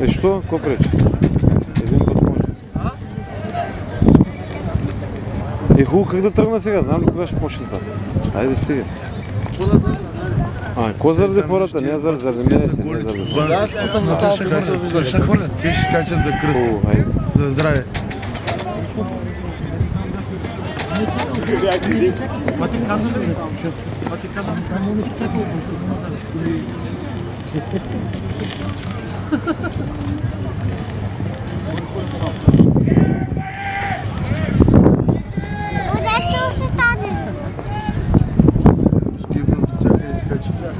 Що? Какво пречи? Един път може. Хубаво, как да тръгна сега? Знам ли кога ще почне това? Айде стига. Ко заради хората? Не заради мене си, не заради хората. Ще хвърлят, те ще скачат за кръста. За здраве.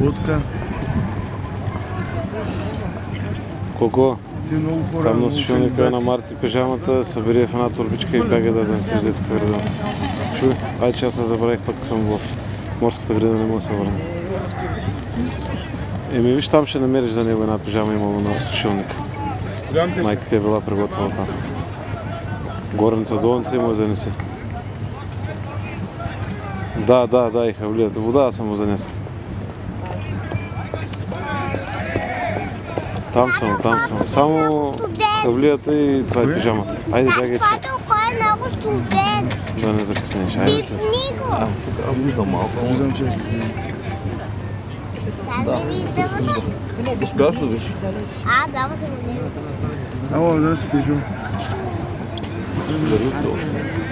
Водка. Колко? Там на сушилника на Марти пижамата, събери в една турбичка и бяга да занеси в детската градина. Чуй, айде че аз се забравих, пък съм в морската градина, не мога да се върна. Виж, там ще намериш за него една пижама имало на сушилника. Майка ти е била приготвила там. Горница, долница и му занеси. Да, и хавлията. Вода съм му занесъл. Там съм. Само хавлията и това е пижамата. Айде, бягай. Папа, кой е много студен? Да не закъснеш. Айде. Пипни го. Виждам малко. Виждам, че Да. Успяваш ли взеш? Да, му се го ало, да си пишу.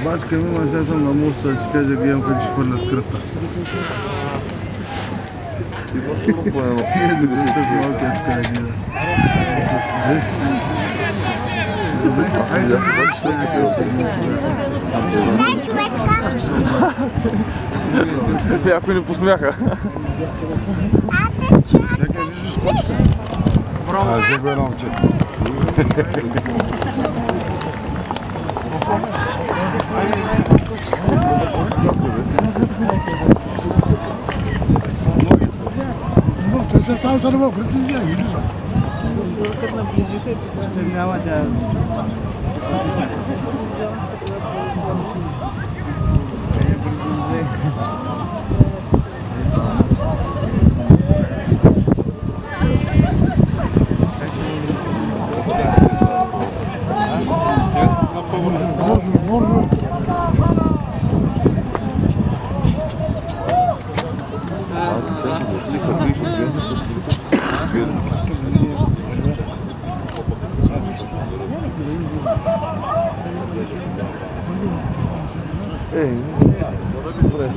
Бачка ми, сега съм на моста, да ти кажа, гледам как ще хвърлят кръста. И просто по едно. Малкият тук не гледа. Айде, Дай човечка. Някой ни посмяха. нека виждаш скочка. Зъбе момче. Само са ръба, прецизия, виждаш. Като наближите, ще няма тя. Добре.